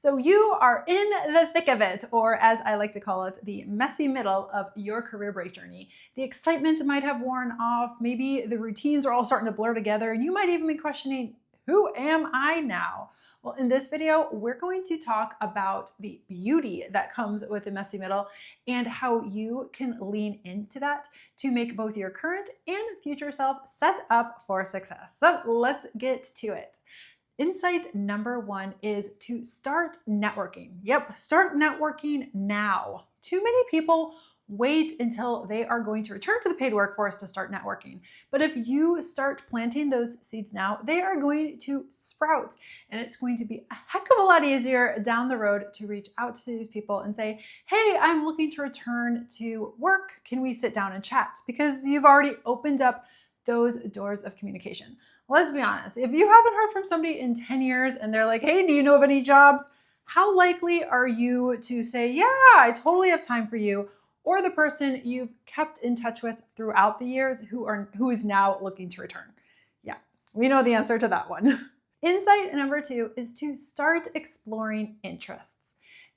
So you are in the thick of it, or as I like to call it, the messy middle of your career break journey. The excitement might have worn off. Maybe the routines are all starting to blur together, and you might even be questioning, who am I now? Well, in this video, we're going to talk about the beauty that comes with the messy middle and how you can lean into that to make both your current and future self set up for success. So let's get to it. Insight number one is to start networking. Yep, start networking now. Too many people wait until they are going to return to the paid workforce to start networking. But if you start planting those seeds now, they are going to sprout, and it's going to be a heck of a lot easier down the road to reach out to these people and say, hey, I'm looking to return to work. Can we sit down and chat? Because you've already opened up those doors of communication. Let's be honest, if you haven't heard from somebody in 10 years and they're like, hey, do you know of any jobs? How likely are you to say, yeah, I totally have time for you? Or the person you've kept in touch with throughout the years who is now looking to return? Yeah, we know the answer to that one. Insight number two is to start exploring interests.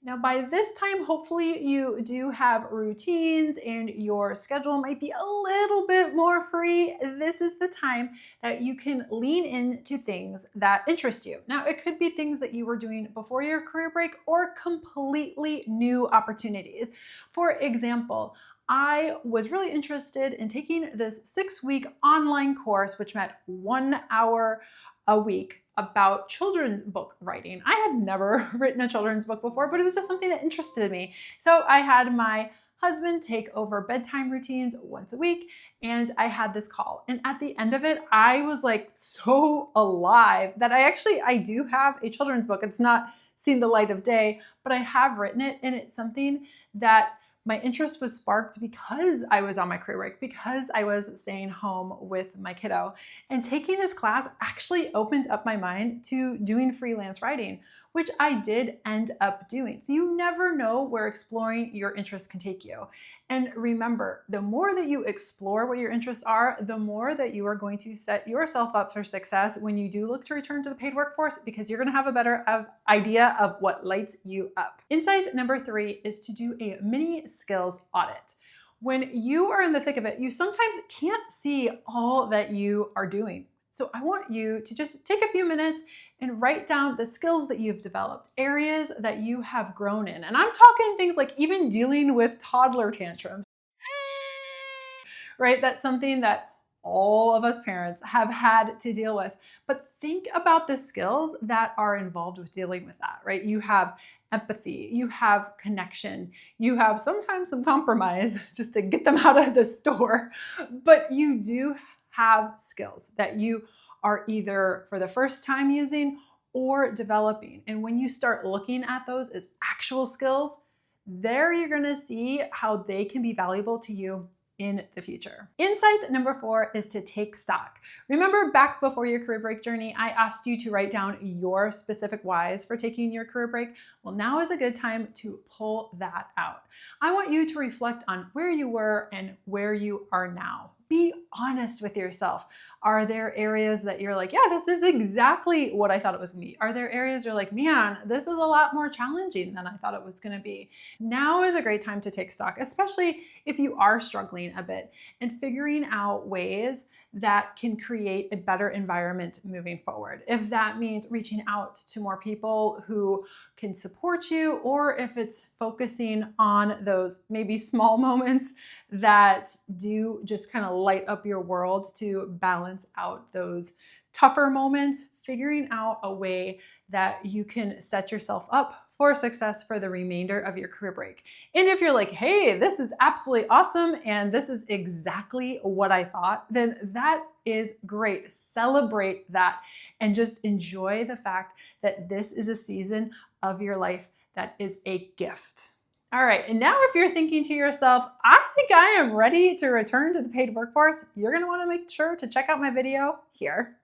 Now, by this time, hopefully you do have routines and your schedule might be a little bit more free. This is the time that you can lean into things that interest you. Now, it could be things that you were doing before your career break or completely new opportunities. For example, I was really interested in taking this 6-week online course, which meant 1 hour a week about children's book writing. I had never written a children's book before, but it was just something that interested me. So I had my husband take over bedtime routines once a week, and I had this call. And at the end of it, I was like so alive that I do have a children's book. It's not seen the light of day, but I have written it, and it's something that my interest was sparked because I was on my career break, because I was staying home with my kiddo. And taking this class actually opened up my mind to doing freelance writing, which I did end up doing. So you never know where exploring your interests can take you. And remember, the more that you explore what your interests are, the more that you are going to set yourself up for success when you do look to return to the paid workforce, because you're going to have a better idea of what lights you up. Insight number three is to do a mini skills audit. When you are in the thick of it, you sometimes can't see all that you are doing. So I want you to just take a few minutes and write down the skills that you've developed, areas that you have grown in. And I'm talking things like even dealing with toddler tantrums, right? That's something that all of us parents have had to deal with. But think about the skills that are involved with dealing with that, right? You have empathy, you have connection, you have sometimes some compromise just to get them out of the store, but you do have skills that you are either for the first time using or developing. And when you start looking at those as actual skills, there you're going to see how they can be valuable to you in the future. Insight number four is to take stock. Remember back before your career break journey, I asked you to write down your specific whys for taking your career break. Well, now is a good time to pull that out. I want you to reflect on where you were and where you are now. Be honest with yourself. Are there areas that you're like, yeah, this is exactly what I thought it was gonna be? Are there areas you're like, man, this is a lot more challenging than I thought it was gonna be? Now is a great time to take stock, especially if you are struggling a bit and figuring out ways that can create a better environment moving forward. If that means reaching out to more people who can support you, or if it's focusing on those maybe small moments that do just kind of light up your world to balance out those tougher moments, figuring out a way that you can set yourself up for success for the remainder of your career break. And if you're like, hey, this is absolutely awesome and this is exactly what I thought, then that is great. Celebrate that and just enjoy the fact that this is a season of your life that is a gift. All right, and now if you're thinking to yourself, I think I am ready to return to the paid workforce, you're gonna wanna make sure to check out my video here.